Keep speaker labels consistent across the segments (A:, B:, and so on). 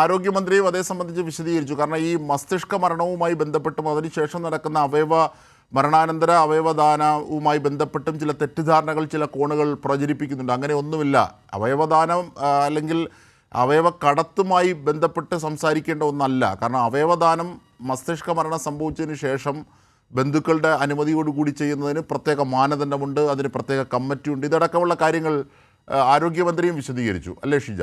A: ആരോഗ്യമന്ത്രിയും അതേ സംബന്ധിച്ച് വിശദീകരിച്ചു. കാരണം ഈ മസ്തിഷ്ക മരണവുമായി ബന്ധപ്പെട്ടും അതിനുശേഷം നടക്കുന്ന മരണാനന്തര അവയവദാനവുമായി ബന്ധപ്പെട്ടും ചില തെറ്റിദ്ധാരണകൾ, ചില കോണുകൾ പ്രചരിപ്പിക്കുന്നുണ്ട്. അങ്ങനെ ഒന്നുമില്ല. അവയവദാനം അല്ലെങ്കിൽ അവയവക്കടത്തുമായി ബന്ധപ്പെട്ട് സംസാരിക്കേണ്ട ഒന്നല്ല. കാരണം അവയവദാനം മസ്തിഷ്ക മരണം സംഭവിച്ചതിന് ശേഷം ബന്ധുക്കളുടെ അനുമതിയോടുകൂടി ചെയ്യുന്നതിന് പ്രത്യേക മാനദണ്ഡമുണ്ട്, അതിന് പ്രത്യേക കമ്മിറ്റിയുണ്ട്. ഇതടക്കമുള്ള കാര്യങ്ങൾ ആരോഗ്യമന്ത്രിയും വിശദീകരിച്ചു. അല്ലേ ഷിജ?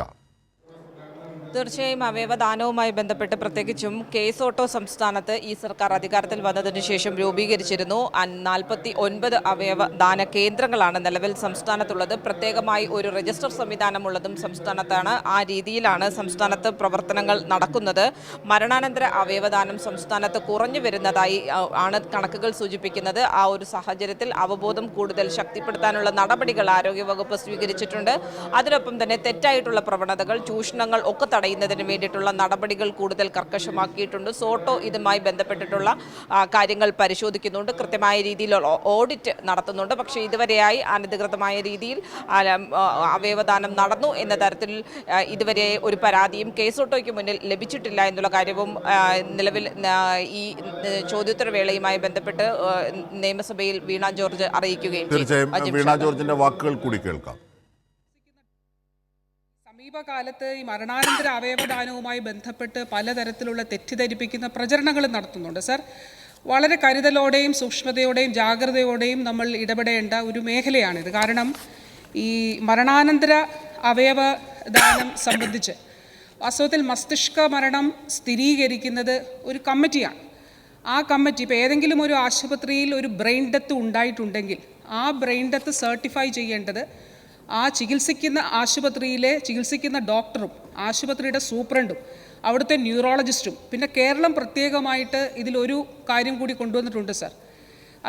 B: തീർച്ചയായും അവയവദാനവുമായി ബന്ധപ്പെട്ട് പ്രത്യേകിച്ചും കേസ് ഓട്ടോ സംസ്ഥാനത്ത് ഈ സർക്കാർ അധികാരത്തിൽ വന്നതിന് ശേഷം രൂപീകരിച്ചിരുന്നു. 49 അവയവദാന കേന്ദ്രങ്ങളാണ് നിലവിൽ സംസ്ഥാനത്തുള്ളത്. പ്രത്യേകമായി ഒരു രജിസ്റ്റർ സംവിധാനമുള്ളതും സംസ്ഥാനത്താണ്. ആ രീതിയിലാണ് സംസ്ഥാനത്ത് പ്രവർത്തനങ്ങൾ നടക്കുന്നത്. മരണാനന്തര അവയവദാനം സംസ്ഥാനത്ത് കുറഞ്ഞു വരുന്നതായി ആണ് കണക്കുകൾ സൂചിപ്പിക്കുന്നത്. ആ ഒരു സാഹചര്യത്തിൽ അവബോധം കൂടുതൽ ശക്തിപ്പെടുത്താനുള്ള നടപടികൾ ആരോഗ്യവകുപ്പ് സ്വീകരിച്ചിട്ടുണ്ട്. അതിനൊപ്പം തന്നെ തെറ്റായിട്ടുള്ള പ്രവണതകൾ, ചൂഷണങ്ങൾ ഒക്കെ തടയുന്നതിന് വേണ്ടിയിട്ടുള്ള നടപടികൾ കൂടുതൽ കർക്കശമാക്കിയിട്ടുണ്ട്. സോട്ടോ ഇതുമായി ബന്ധപ്പെട്ടിട്ടുള്ള കാര്യങ്ങൾ പരിശോധിക്കുന്നുണ്ട്, കൃത്യമായ രീതിയിലുള്ള ഓഡിറ്റ് നടത്തുന്നുണ്ട്. പക്ഷേ ഇതുവരെയായി അനധികൃതമായ രീതിയിൽ അവയവദാനം നടന്നു എന്ന തരത്തിൽ ഇതുവരെ ഒരു പരാതിയും കേസോട്ടോയ്ക്ക് മുന്നിൽ ലഭിച്ചിട്ടില്ല എന്നുള്ള കാര്യവും നിലവിൽ ഈ ചോദ്യോത്തരവേളയുമായി ബന്ധപ്പെട്ട് നിയമസഭയിൽ വീണ ജോർജ് അറിയിക്കുകയും
A: തീർച്ചയായും വീണ ജോർജിന്റെ വാക്കുകൾ കൂടി കേൾക്കാം.
C: സമീപകാലത്ത് ഈ മരണാനന്തര അവയവദാനവുമായി ബന്ധപ്പെട്ട് പലതരത്തിലുള്ള തെറ്റിദ്ധരിപ്പിക്കുന്ന പ്രചരണങ്ങൾ നടത്തുന്നുണ്ട്. സർ, വളരെ കരുതലോടെയും സൂക്ഷ്മതയോടെയും ജാഗ്രതയോടെയും നമ്മൾ ഇടപെടേണ്ട ഒരു മേഖലയാണിത്. കാരണം ഈ മരണാനന്തര അവയവദാനം സംബന്ധിച്ച് വാസ്തവത്തിൽ മസ്തിഷ്ക മരണം സ്ഥിരീകരിക്കുന്നത് ഒരു കമ്മിറ്റിയാണ്. ആ കമ്മിറ്റി ഇപ്പോൾ ഏതെങ്കിലും ഒരു ആശുപത്രിയിൽ ഒരു ബ്രെയിൻ ഡെത്ത് ഉണ്ടായിട്ടുണ്ടെങ്കിൽ ആ ബ്രെയിൻ ഡെത്ത് സർട്ടിഫൈ ചെയ്യേണ്ടത് ആ ചികിത്സിക്കുന്ന ആശുപത്രിയിലെ ചികിത്സിക്കുന്ന ഡോക്ടറും ആശുപത്രിയുടെ സൂപ്രണ്ടും അവിടുത്തെ ന്യൂറോളജിസ്റ്റും. പിന്നെ കേരളം പ്രത്യേകമായിട്ട് ഇതിലൊരു കാര്യം കൂടി കൊണ്ടുവന്നിട്ടുണ്ട് സർ.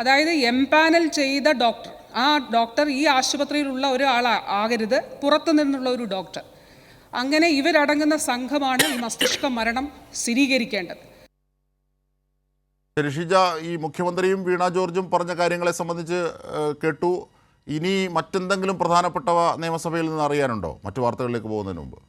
C: അതായത് എംപാനൽ ചെയ്ത ഡോക്ടർ, ആ ഡോക്ടർ ഈ ആശുപത്രിയിലുള്ള ഒരാളാകരുത്, പുറത്തു നിന്നുള്ള ഒരു ഡോക്ടർ. അങ്ങനെ ഇവരടങ്ങുന്ന സംഘമാണ് ഈ മസ്തിഷ്ക മരണം സ്ഥിരീകരിക്കേണ്ടത്.
A: ഷിജ, ഈ മുഖ്യമന്ത്രിയും വീണ ജോർജും പറഞ്ഞ കാര്യങ്ങളെ സംബന്ധിച്ച് കേട്ടു. ഇനി മറ്റെന്തെങ്കിലും പ്രധാനപ്പെട്ടവ നിയമസഭയിൽ നിന്ന് അറിയാനുണ്ടോ മറ്റു വാർത്തകളിലേക്ക് പോകുന്നതിന് മുമ്പ്?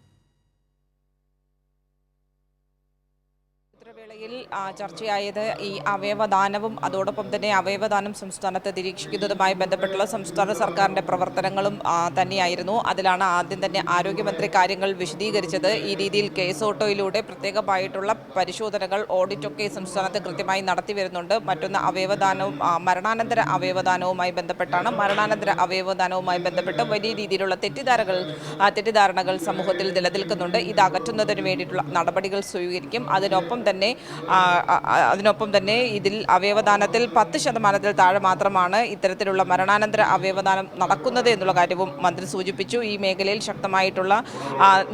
B: ചർച്ചയായത് ഈ അവയവദാനവും അതോടൊപ്പം തന്നെ അവയവദാനം സംസ്ഥാനത്ത് നിരീക്ഷിക്കുന്നതുമായി ബന്ധപ്പെട്ടുള്ള സംസ്ഥാന സർക്കാരിൻ്റെ പ്രവർത്തനങ്ങളും തന്നെയായിരുന്നു. അതിലാണ് ആദ്യം തന്നെ ആരോഗ്യമന്ത്രി കാര്യങ്ങൾ വിശദീകരിച്ചത്. ഈ രീതിയിൽ കേസ് ഓട്ടോയിലൂടെ പ്രത്യേകമായിട്ടുള്ള പരിശോധനകൾ, ഓഡിറ്റൊക്കെ സംസ്ഥാനത്ത് കൃത്യമായി നടത്തി വരുന്നുണ്ട്. മറ്റൊന്ന് അവയവദാനവും മരണാനന്തര അവയവദാനവുമായി ബന്ധപ്പെട്ടാണ്. മരണാനന്തര അവയവദാനവുമായി ബന്ധപ്പെട്ട് വലിയ രീതിയിലുള്ള തെറ്റിദ്ധാരണകൾ സമൂഹത്തിൽ നിലനിൽക്കുന്നുണ്ട്. ഇത് അകറ്റുന്നതിന് വേണ്ടിയിട്ടുള്ള നടപടികൾ സ്വീകരിക്കും. അതിനൊപ്പം തന്നെ ഇതിൽ അവയവദാനത്തിൽ 10% താഴെ മാത്രമാണ് ഇത്തരത്തിലുള്ള മരണാനന്തര അവയവദാനം നടക്കുന്നത് എന്നുള്ള കാര്യവും മന്ത്രി സൂചിപ്പിച്ചു. ഈ മേഖലയിൽ ശക്തമായിട്ടുള്ള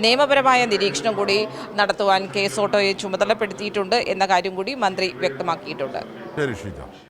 B: നിയമപരമായ നിരീക്ഷണം കൂടി നടത്തുവാൻ കേസ് ഓട്ടോയെ ചുമതലപ്പെടുത്തിയിട്ടുണ്ട് എന്ന കാര്യം കൂടി മന്ത്രി വ്യക്തമാക്കിയിട്ടുണ്ട്.